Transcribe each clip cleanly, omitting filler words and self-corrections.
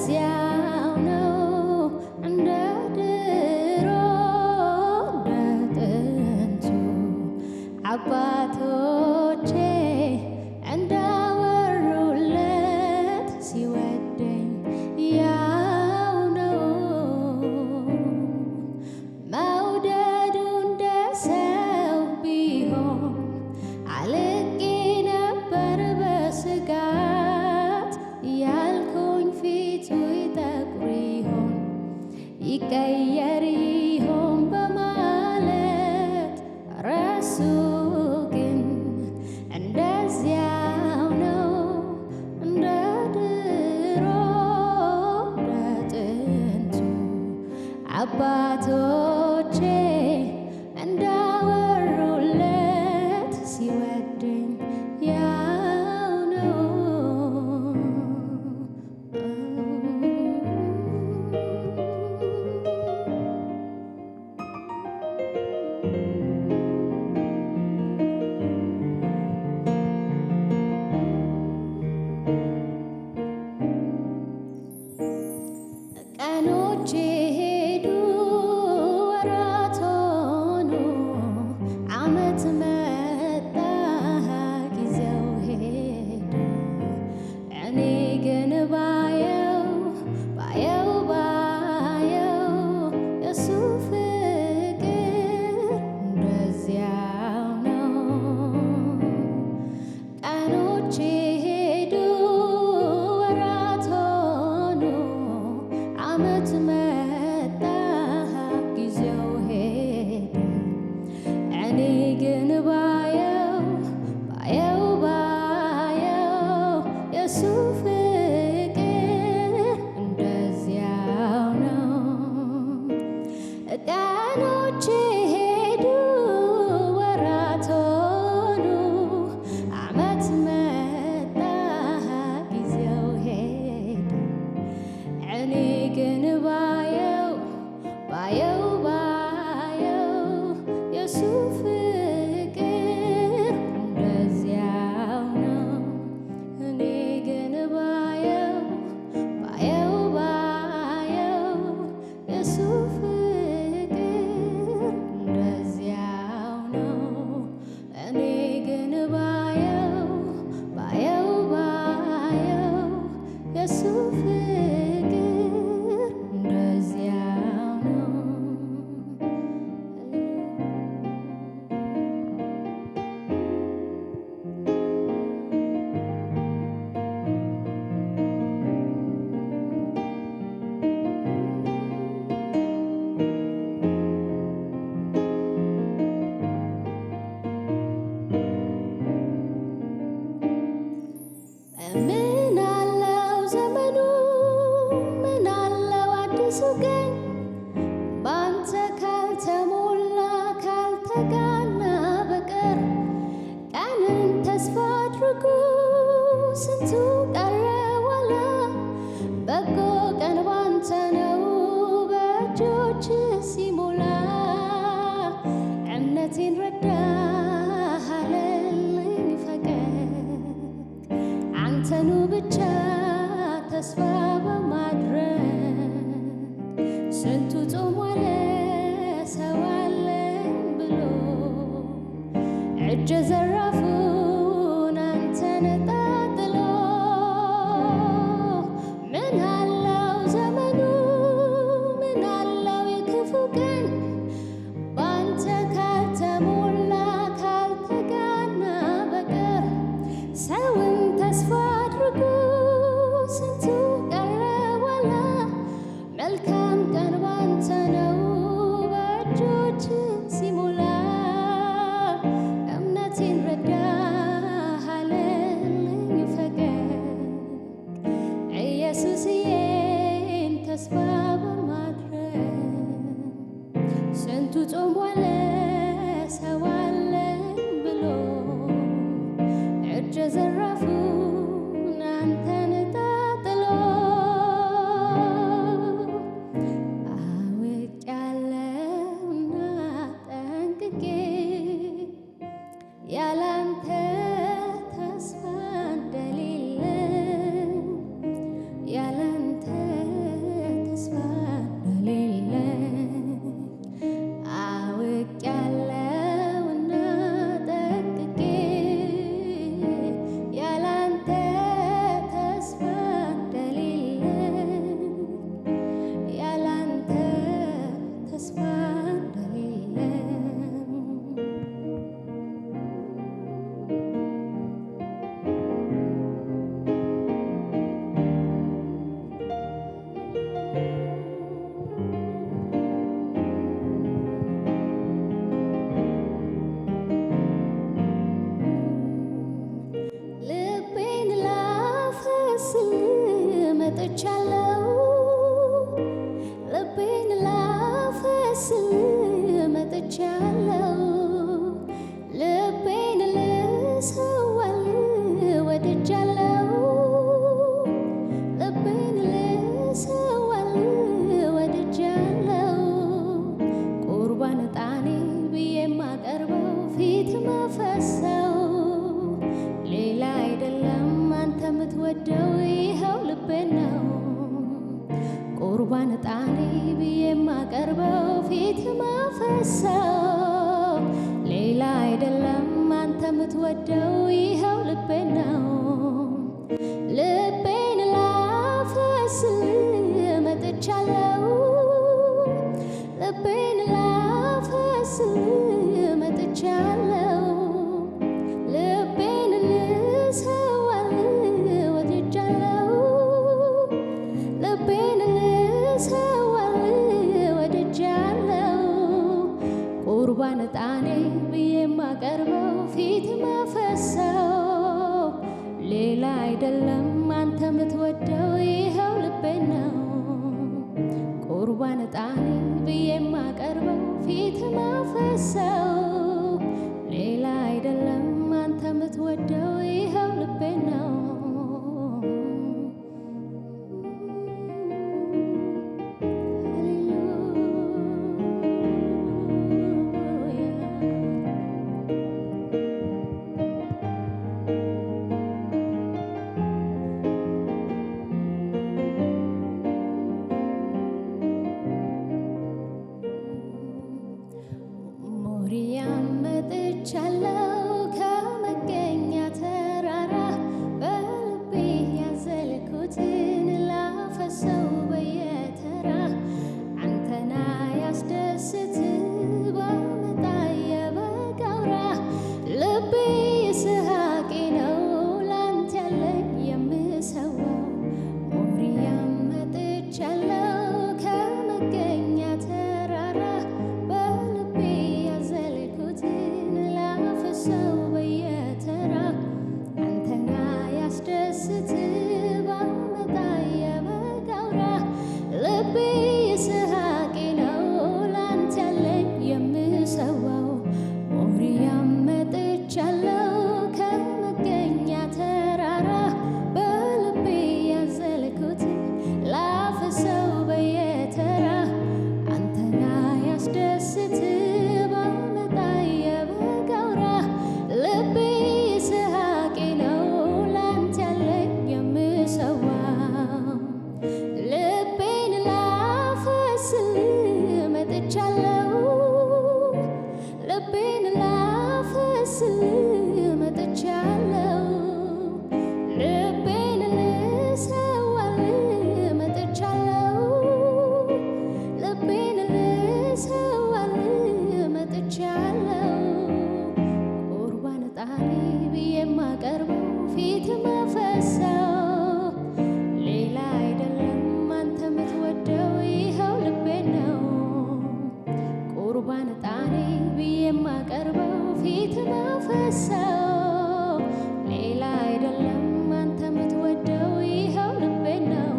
እንደዚያው ነው እንደ ድሮ እንደ ጥንቱ አባቶቼ እንዳወሩለት ሲወደኝ ያው ነው መውደዱ እንደ ሰው ቢሆን አልቄ ነበር በስጋት ያልኩኝ ፊቱ ይጠቁር ይሆን ይቀየር ይሆን በማለት ረሱ ግን እንደዚያው ነው እንደ ድሮ እንደ ጥንቱ አባቶቼ እንዳወሩለት ሲወደኝ ያው ነው። ቀኖቼ ሄዱ ወራት ሆኑ ዓመት መጣ ጊዜው ሄደ እኔ ግን ባየው የሱ ፍቅር እንደዚያው ነው ቀኖቼ ሄዱ ወራት ሆኑ ዓመት መጣ ጊዜው ሄደ እኔ ግን ባየው የሱ ፍቅር እንደዚያው ነው ቀኖቼ ሄዱ ወራት ሆኑ ዓመት መጣ ጊዜው ሄደ እኔ ግን ባየው የሱ ፍቅር እንደዚያው ነው እኔ ግን ባየው የሱ ፍቅር እንደዚያው ነው እኔ ግን ባየው የሱ ፍቅር እንደዚያው ነው። ምን አለው ዘመኑ ምን አለው አዲሱ ቀን ባንተ ካልተሞላ ካልተጋና በቀር ቀንን ተስፋ አድርጉ ስንቱ ቀረ ዋላ በጎ ቀን ባንተ ነው በእጆች ሲሞላ እምነቴን ረዳህ አለልኝ ፈቀቅ አንተኑ ብቻ ተስፋ በማድረግ ስንቱ ጾም ዋለ ሰው አለኝ ብሎ እጀ ዘራፉን አንተን ጣጥሎ ምን አለው ዘመኑ ምን አለው የክፉ ቀን ባንተ ካልተሞላ ቁርባን ዕጣኔ ብዬ የማቀርበው ፊት ማፈሰው ሌላ አይደለም አንተ የምትወደው ይኸው ልቤን ነው። ልቤን ላፈስል መጥቻለሁ። ልቤን ላፈስል መጥቻለሁ። ልቤን ልሰዋል ወድጃለሁ። ልቤን ልሰዋል ወድጃለሁ። ቁርባን ዕጣኔ ብዬ የማቀርበው ፊት ማፈሰው ሌላ አይደለም አንተ የምትወደው ይኸው ልቤን ነው። ቁርባን ዕጣኔ ብዬ የማቀርበው ፊት ማፈሰው ሌላ አይደለም አንተ የምትወደው ይኸው ልቤን ነው። ሞሪያም መጥቻለሁ ከመገኛ ተራራ በልቤ ያዘልኩትን ላፈሰው በየተራ አንተና ያስደስት ባመጣ የበግ አውራ ልቤ ይስሐቄ ነው ላንተ ያለኝ የምሰዋው። ሞሪያም መጥቻለሁ ከመገኛ ተራራ በልቤ ያዘልኩትን ላፈሰው በየተራ አንተና ያስደስት ባመጣ የበግ አውራ ልቤ ይስሐቄ ነው ላንተ ያለኝ የምሰዋው። ሞሪያም መጥቻለሁ ከመገኛ ተራራ በልቤ ያዘልኩትን ላፈሰው በየተራ አንተና ያስደስት ባመጣ የበግ አውራ ልቤ ይስሐቄ ነው ላንተ ያለኝ የምሰዋው። ልቤን ላፈስል መጥቻለሁ። ልቤን ላፈስል መጥቻለሁ። ልቤን ልሰዋል መጥቻለሁ። ልቤን ልሰዋል መጥቻለሁ። ቁርባን ዕጣኔ ብዬ የማቀርበው ፊት ማፈሰው ሌላ አይደለም አንተ የምትወደው ይኸው ልቤን ነው። ቁርባን ዕጣኔ ብዬ የማቀርበው ፊት ማፈሰው ሌላ አይደለም አንተ የምትወደው ይኸው ልቤን ነው።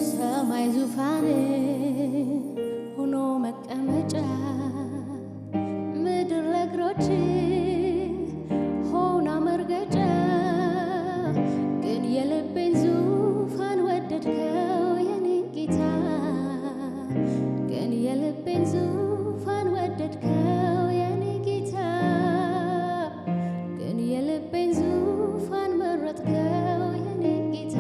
ሰማይ ዙፋን ሆኖ መቀመጫ ምድር ለእግሮች ሆና መርገጫ ግን የልቤን ዙፋን ወደድከው የኔ ጌታ። ግን የልቤን ዙፋን ወደድከው የኔ ጌታ። ግን የልቤን ዙፋን መረጥከው የኔ ጌታ።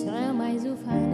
ሰማይ ዙፋን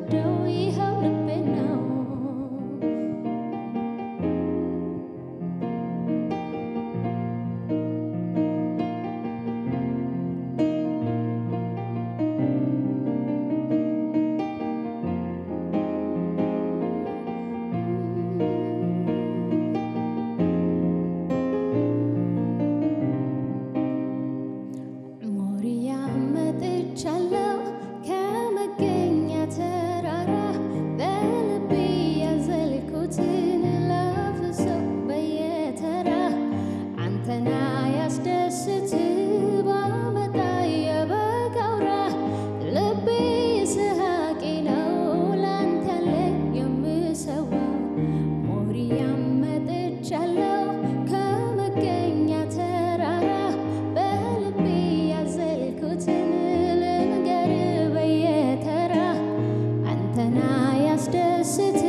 የምትወደው ይኸው ልቤ ነው። ሞሪያ መጥቻለሁ ከመገኛ ተራራ በልቤ ያዘልኩትን ላፍሰው በየተራ አንተና ያስደስት ባመጣ የበጋውራ ልቤ ስሐቄ ነው ላንተ ያለ የምሰዋው ሞሪያም መጥቻለሁ ከመገኛ ተራራ በልቤ ያዘልኩትን ልንገር በየተራ አንተና ያስደስት